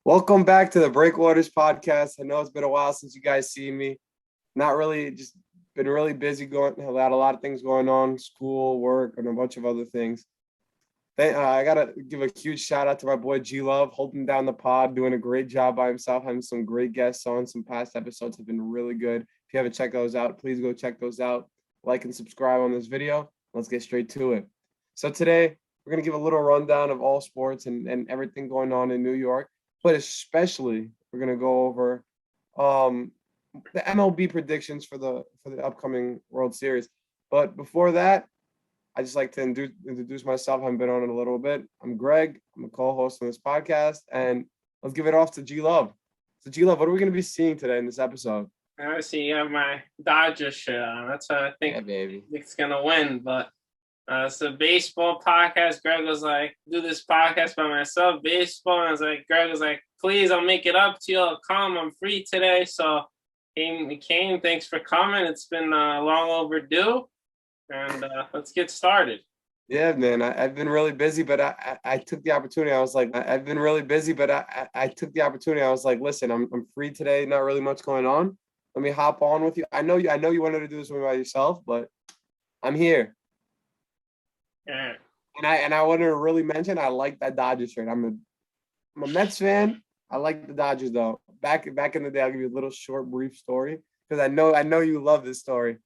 Welcome back to the Breakwaters podcast. I know it's been a while since you guys see me. Not really, just been really busy had a lot of things going on, school, work, and a bunch of other things. I got to give a huge shout out to my boy G Love, holding down the pod, doing a great job by himself, having some great guests on. Some past episodes have been really good. If you haven't checked those out, please go check those out. Like and subscribe on this video. Let's get straight to it. So today, we're going to give a little rundown of all sports and everything going on in New York. But especially, we're going to go over the MLB predictions for the upcoming World Series. But before that, I just like to introduce myself. I haven't been on it a little bit. I'm Greg. I'm a co-host on this podcast, and let's give it off to G Love. So G Love, what are we going to be seeing today in this episode? I see you have my Dodgers shirt on. That's what I think it's going to win. But it's a baseball podcast. Greg was like, do this podcast by myself, baseball. And I was like, Greg was like, please, I'll make it up to you. I'll come. I'm free today. So he came. Thanks for coming. It's been long overdue. And let's get started. Yeah, man. I've been really busy, but I took the opportunity. I was like, I've been really busy, but I took the opportunity. I was like, listen, I'm free today. Not really much going on. Let me hop on with you. I know you wanted to do this with me by yourself, but I'm here. Yeah. And I wanted to really mention I like that Dodgers shirt. I'm a Mets fan. I like the Dodgers though. Back in the day, I'll give you a little short, brief story because I know you love this story.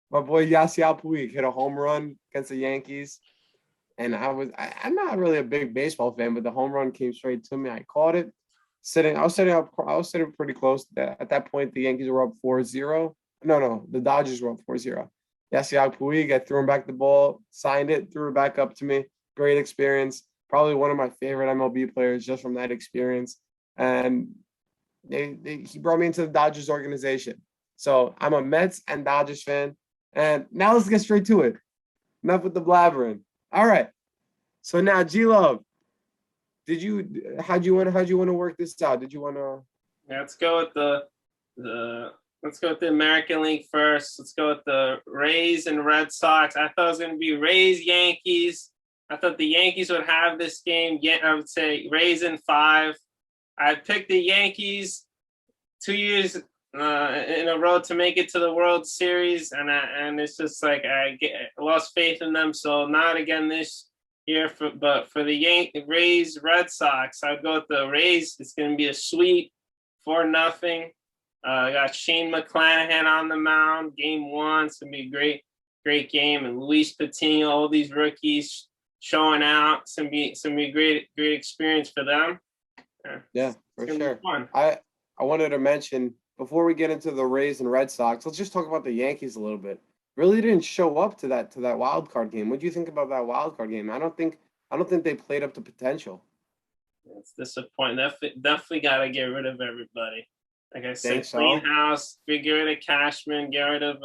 My boy Yasiel Puig hit a home run against the Yankees, and I'm not really a big baseball fan, but the home run came straight to me. I caught it. I was sitting pretty close. At that point, the Yankees were up 4-0. No, the Dodgers were up 4-0. Yasiel Puig, I threw him back the ball, signed it, threw it back up to me. Great experience. Probably one of my favorite MLB players just from that experience. And he brought me into the Dodgers organization. So I'm a Mets and Dodgers fan. And now let's get straight to it. Enough with the blabbering. All right. So now, G-Love, how'd you want to work this out? Did you want to? Yeah, let's go with the American League first. Let's go with the Rays and Red Sox. I thought it was going to be Rays, Yankees. I thought the Yankees would have this game. I would say Rays in 5. I picked the Yankees 2 years in a row to make it to the World Series, and it's just like I lost faith in them. So not again this year. But for the Rays, Red Sox, I'd go with the Rays. It's going to be a sweep, 4-0. I got Shane McClanahan on the mound, game 1. It's going to be a great game. And Luis Patino, all these rookies showing out. It's going to be a great experience for them. Yeah, for sure. I wanted to mention, before we get into the Rays and Red Sox, let's just talk about the Yankees a little bit. Really didn't show up to that wild card game. What do you think about that wild card game? I don't think they played up to potential. It's disappointing. Definitely got to get rid of everybody. Like I said, so? Greenhouse, get rid of Cashman, get rid of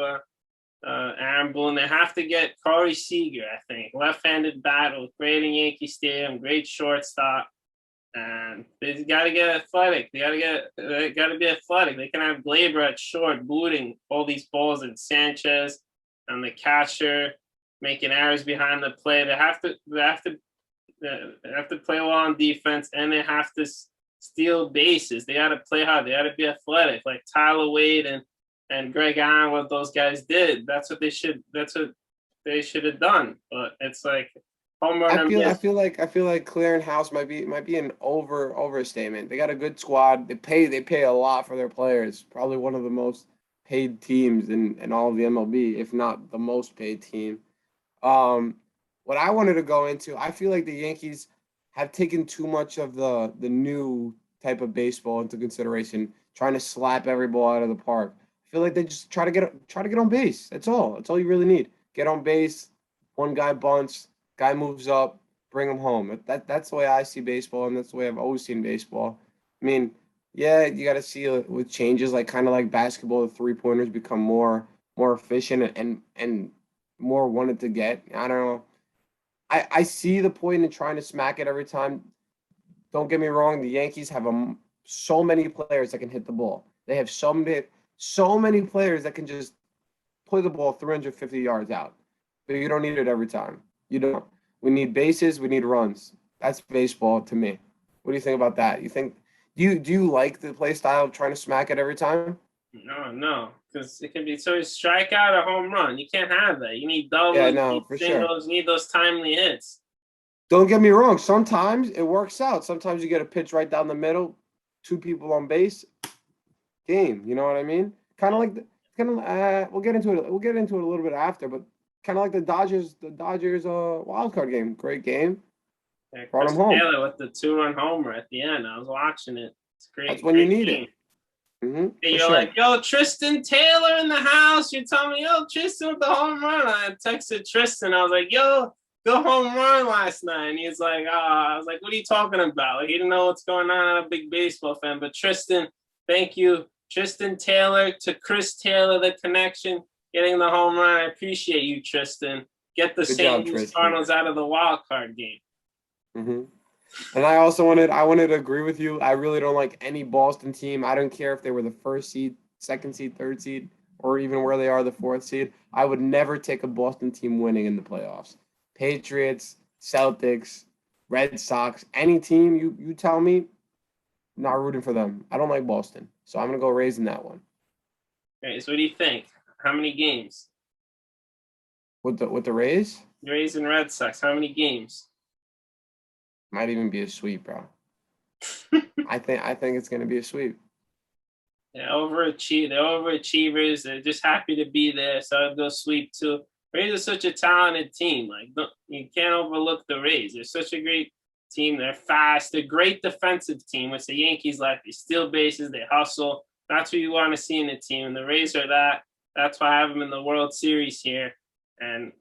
Aaron Boone. They have to get Corey Seager, I think. Left-handed bat with great in Yankee Stadium, great shortstop. And they got to get athletic. They got to be athletic. They can have Glaber at short, booting all these balls, and Sanchez and the catcher making errors behind the plate. They have to play well on defense, and they have to steal bases. They got to play hard. They got to be athletic, like Tyler Wade and Greg Allen. What those guys did. That's what they should have done. But it's like home run. I feel like clearing house might be an overstatement. They got a good squad. They pay a lot for their players. Probably one of the most paid teams in all of the MLB, if not the most paid team. What I wanted to go into, I feel like the Yankees have taken too much of the new type of baseball into consideration, trying to slap every ball out of the park. I feel like they just try to get on base. That's all. That's all you really need. Get on base. One guy bunts, guy moves up, bring him home. That's the way I see baseball, and that's the way I've always seen baseball. I mean, yeah, you got to see with changes like kind of like basketball, the 3-pointers become more efficient and more wanted to get. I don't know. I see the point in trying to smack it every time. Don't get me wrong. The Yankees have so many players that can hit the ball. They have so many players that can just play the ball 350 yards out. But you don't need it every time. You don't. We need bases. We need runs. That's baseball to me. What do you think about that? You think Do you like the play style of trying to smack it every time? No, because it can be so strikeout or home run. You can't have that. You need Yeah, doubles, you no, need for sure. singles, you need those timely hits. Don't get me wrong. Sometimes it works out. Sometimes you get a pitch right down the middle, two people on base, game. You know what I mean? Kind of like the kind of. We'll get into it. We'll get into it a little bit after, but kind of like the Dodgers. The Dodgers wild card game. Great game. Yeah, Brought them Chris home. Taylor with the 2-run homer at the end. I was watching it. It's That's great, when you great need it. game. And For you're sure. like, yo, Tristan Taylor in the house. You're telling me, yo, Tristan with the home run. I texted Tristan. I was like, yo, go home run last night. And he's like, I was like, what are you talking about? Like, he didn't know what's going on. I'm a big baseball fan. But Tristan, thank you. Tristan Taylor to Chris Taylor, the connection, getting the home run. I appreciate you, Tristan. Get the Good St. job, Louis Tristan. Cardinals out of the wild card game. hmm And I wanted to agree with you. I really don't like any Boston team. I don't care if they were the first seed, second seed, third seed, or even where they are, the fourth seed. I would never take a Boston team winning in the playoffs. Patriots, Celtics, Red Sox, any team you tell me, not rooting for them. I don't like Boston, so I'm gonna go Rays in that one. Okay, so what do you think? How many games? With the Rays, Rays and Red Sox, how many games? might even be a sweep, bro. I think it's gonna be a sweep. They're overachievers. They're just happy to be there. So I'd go sweep too. Rays are such a talented team. Like you can't overlook the Rays. They're such a great team. They're fast. They're a great defensive team, which the Yankees like. They steal bases. They hustle. That's what you want to see in a team. And the Rays are that. That's why I have them in the World Series here. And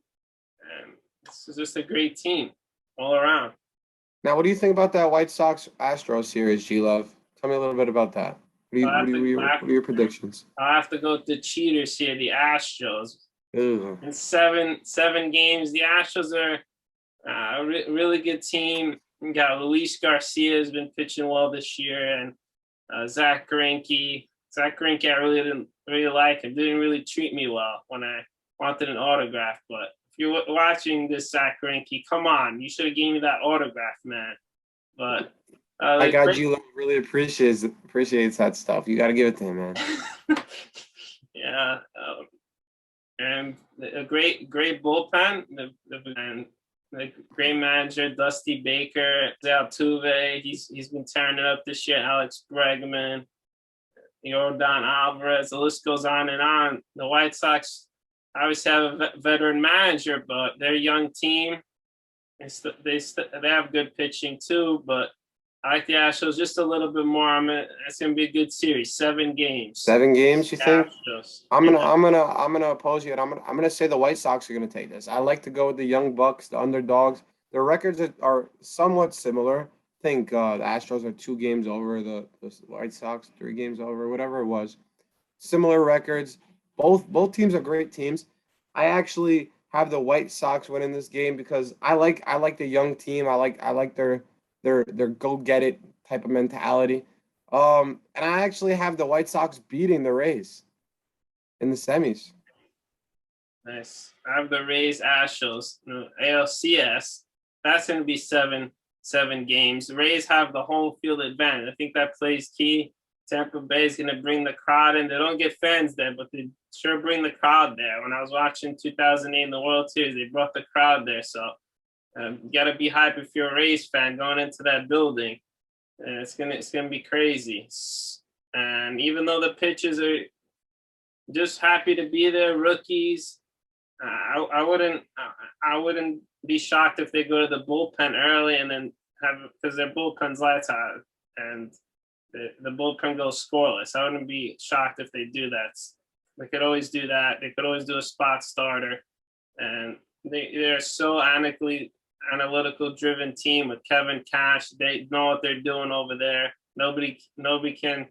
this is just a great team all around. Now, what do you think about that White Sox Astros series, G Love? Tell me a little bit about that. What do So you, what do you, what are your predictions? I have to go with the cheaters here, the Astros. Ugh. In seven games, the Astros are a really good team. We got Luis Garcia has been pitching well this year, and Zach Greinke. Zach Greinke, I really didn't really like him. Didn't really treat me well when I wanted an autograph. But if you're watching this, Zach Greinke, come on, you should have gave me that autograph, man. But My the God, great, G Love really appreciates that stuff. You got to give it to him, man. yeah, and a great bullpen. And the great manager Dusty Baker, Altuve. He's been tearing it up this year. Alex Bregman, Yordan Alvarez. The list goes on and on. The White Sox obviously have a veteran manager, but they're a young team. They have good pitching too, but I like the Astros just a little bit more. It's gonna be a good series. 7 games. 7 games, you think? Astros. I'm Yeah. gonna I'm gonna I'm gonna oppose you, and I'm gonna say the White Sox are gonna take this. I like to go with the young Bucks, the underdogs. Their records are somewhat similar. I think the Astros are 2 games over the White Sox, 3 games over, whatever it was. Similar records. Both teams are great teams. I actually have the White Sox winning this game because I like the young team. I like their go get it type of mentality. And I actually have the White Sox beating the Rays in the semis. Nice. I have the Rays Astros, ALCS. That's going to be seven games. The Rays have the home field advantage. I think that plays key. Tampa Bay is going to bring the crowd in. They don't get fans there, but they sure bring the crowd there. When I was watching 2008 in the World Series, they brought the crowd there. So you got to be hype if you're a Rays fan going into that building. And it's gonna be crazy. And even though the pitchers are just happy to be there, rookies, I wouldn't be shocked if they go to the bullpen early and then have because their bullpen's lights out and the bullpen goes scoreless. I wouldn't be shocked if they do that. They could always do that. They could always do a spot starter, and they're so analytical driven team with Kevin Cash. They know what they're doing over there. Nobody can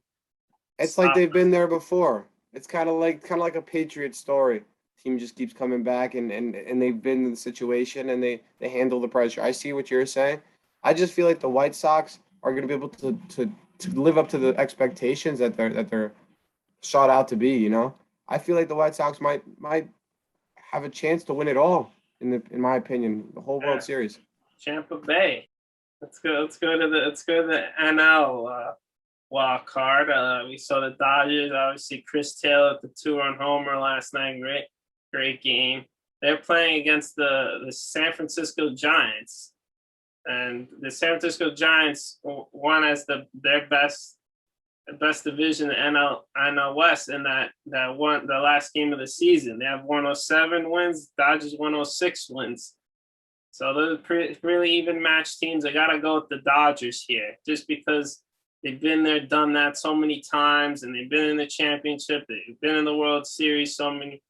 It's like stop they've them. been there before. It's kind of like a Patriot story. Team just keeps coming back and they've been in the situation and they handle the pressure. I see what you're saying. I just feel like the White Sox are going to be able to live up to the expectations that they're sought out to be, you know? I feel like the White Sox might have a chance to win it all in my opinion, the whole World Yeah, Series. Tampa Bay. Let's go to the NL. wild card. We saw the Dodgers, obviously Chris Taylor with the 2-run homer last night. Great game. They're playing against the San Francisco Giants, and the San Francisco Giants won as their best division in NL West in that one the last game of the season. They have 107 wins, Dodgers 106 wins. So those are really even matched teams. I gotta go with the Dodgers here, just because they've been there, done that so many times, and they've been in the championship. They've been in the World Series so many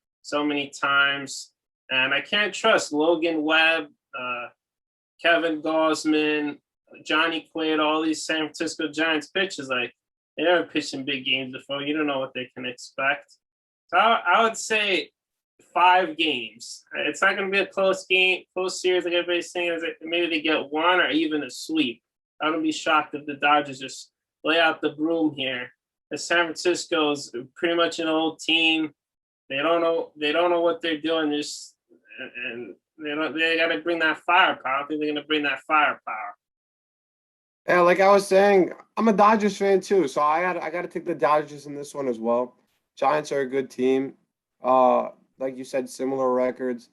times, and I can't trust Logan Webb, Kevin Gausman, Johnny Cueto, all these San Francisco Giants pitchers. Like, they never pitched in big games before. You don't know what they can expect. So I would say 5 games. It's not going to be a close series like everybody's saying. Maybe they get one or even a sweep. I wouldn't be shocked if the Dodgers just lay out the broom here. The San Francisco's pretty much an old team. They don't know what they're doing. And they got to bring that firepower. I don't think they're going to bring that firepower. Yeah, like I was saying, I'm a Dodgers fan too, so I got to take the Dodgers in this one as well. Giants are a good team. Like you said, similar records.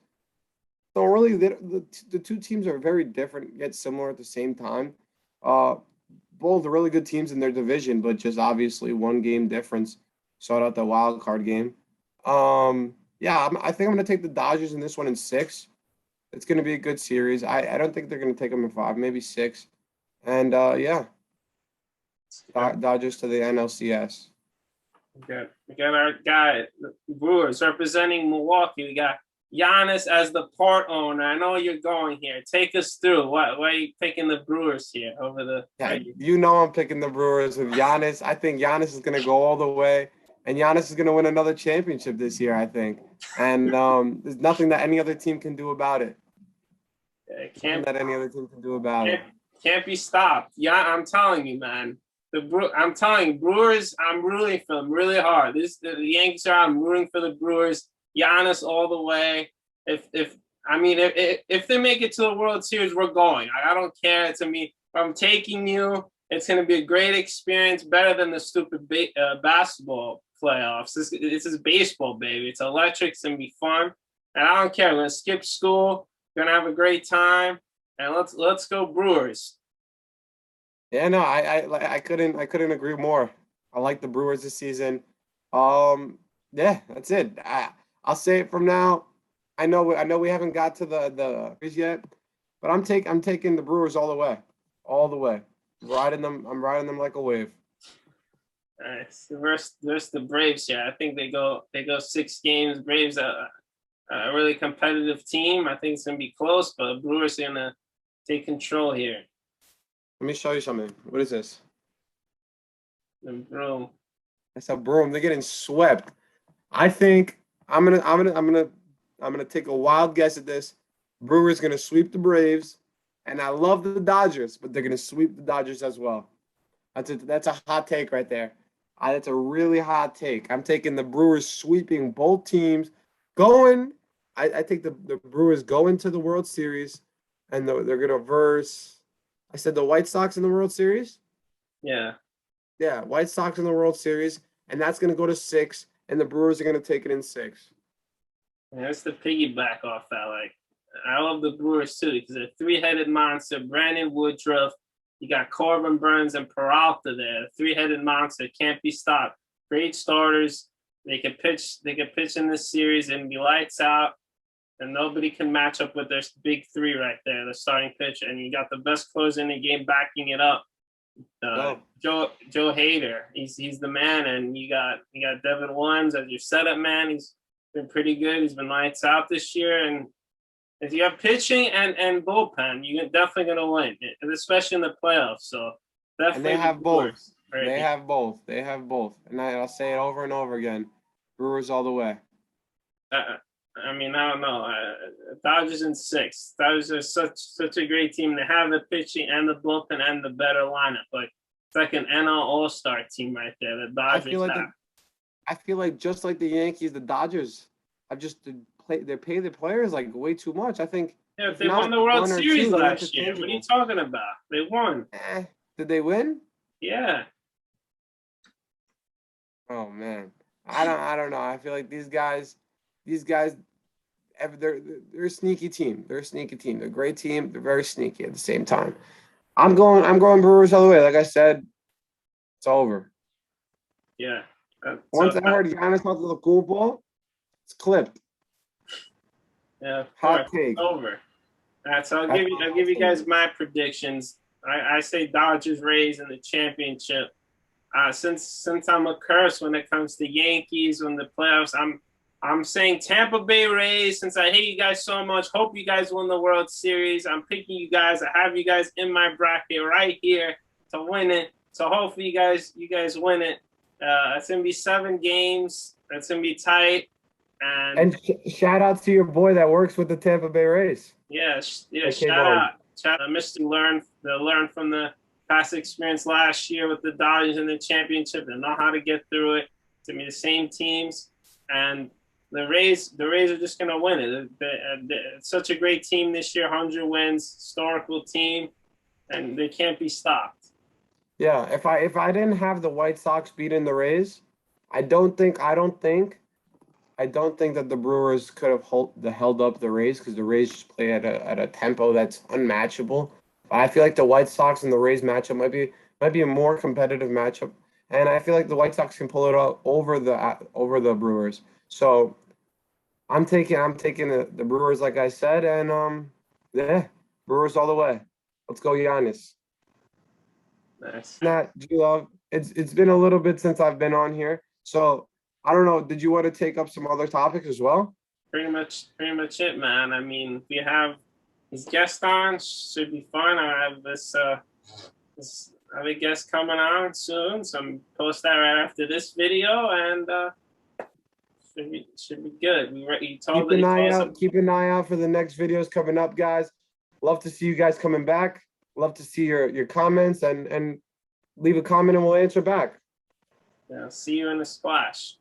So really, the two teams are very different yet similar at the same time. Both really good teams in their division, but just obviously one game difference. Sought out the wild card game. Yeah, I think I'm going to take the Dodgers in this one in 6. It's going to be a good series. I don't think they're going to take them in 5, maybe 6. And yeah, Dodgers to the NLCS. We got our guy, the Brewers, representing Milwaukee. We got Giannis as the part owner. I know you're going here. Take us through. Why are you picking the Brewers here over the? Yeah, you know I'm picking the Brewers with Giannis. I think Giannis is going to go all the way, and Giannis is going to win another championship this year, I think. And there's nothing that any other team can do about it. Can't be stopped. Yeah, I'm telling you, man. I'm telling you, Brewers. I'm rooting for them really hard. The Yankees are. I'm rooting for the Brewers. Giannis all the way. If they make it to the World Series, we're going. I don't care. To me, if I'm taking you, it's going to be a great experience, better than the stupid basketball playoffs. This is baseball, baby. It's electric. It's going to be fun, and I don't care. We're going to skip school. We're going to have a great time, and let's go Brewers. Yeah, no, I couldn't agree more. I like the Brewers this season. Yeah, that's it. I'll say it from now. I know we haven't got to the yet, but I'm taking the Brewers all the way. I'm riding them like a wave. All right, versus the Braves here. I think they go 6 games. Braves are a really competitive team. I think it's gonna be close, but Brewers are gonna take control here. Let me show you something. What is this? The broom. That's a broom. They're getting swept. I think I'm gonna take a wild guess at this. Brewers gonna sweep the Braves, and I love the Dodgers, but they're gonna sweep the Dodgers as well. That's a hot take right there. That's a really hot take. I'm taking the Brewers sweeping both teams, going. I think the Brewers go into the World Series, and they're gonna verse. I said the White Sox in the World Series. Yeah. Yeah, White Sox in the World Series, and that's going to go to 6, and the Brewers are going to take it in 6. Yeah, that's the piggyback off that. Like, I love the Brewers too because they're a 3-headed monster. Brandon Woodruff, you got Corbin Burns and Peralta there. A 3-headed monster, can't be stopped. Great starters. They can pitch. They can pitch in this series and be lights out. And nobody can match up with their big 3 right there, the starting pitch. And you got the best closer in the game backing it up. Joe Hader, he's the man, and you got Devin Williams as your setup man. He's been pretty good. He's been lights out this year, and if you have pitching and bullpen, you're definitely gonna win, and especially in the playoffs. So definitely, and they have both. Right? They have both, and I'll say it over and over again: Brewers all the way. I mean, I don't know. Dodgers in 6. Dodgers are such a great team. They have the pitching and the bullpen and the better lineup. Like, it's like an NL All-Star team right there. The Dodgers I feel like just like the Yankees, the Dodgers have just they pay the players like way too much. I think. Yeah, they won the World Series last year. What are you talking about? They won. Did they win? Yeah. Oh man, I don't know. I feel like these guys, they're a sneaky team. They're a sneaky team. They're a great team. They're very sneaky at the same time. I'm going Brewers all the way. Like I said, it's over. Yeah. Once I heard Giannis out to the cool ball, it's clipped. Yeah, of course, Hot it's take. over. All right, so That's I'll my give you take. guys my predictions. I say Dodgers Rays in the championship. Since I'm a curse when it comes to Yankees when the playoffs, I'm saying Tampa Bay Rays. Since I hate you guys so much, hope you guys win the World Series. I'm picking you guys. I have you guys in my bracket right here to win it. So hopefully you guys win it. It's gonna be 7 games. It's gonna be tight. And And shout out to your boy that works with the Tampa Bay Rays. yeah, Okay, shout Bone. out, Mr. Learn from the past experience last year with the Dodgers in the championship. They know how to get through it. It's gonna be the same teams, and the Rays are just gonna win it. It's such a great team this year, 100 wins, historical team, and they can't be stopped. Yeah, if I didn't have the White Sox beating the Rays, I don't think that the Brewers could have held up the Rays because the Rays just play at a tempo that's unmatchable. I feel like the White Sox and the Rays matchup might be a more competitive matchup, and I feel like the White Sox can pull it out over the Brewers. So I'm taking the Brewers like I said, and yeah, Brewers all the way. Let's go, Giannis. Nice. Nat, G Love, it's been a little bit since I've been on here, so I don't know. Did you want to take up some other topics as well? Pretty much it, man. I mean, we have these guests on. Should be fun. I have this other guest coming on soon, so I'm post that right after this video, and should be good. You told us Keep an eye out for the next videos coming up, guys. Love to see you guys coming back. Love to see your comments and leave a comment and we'll answer back. see you in the splash.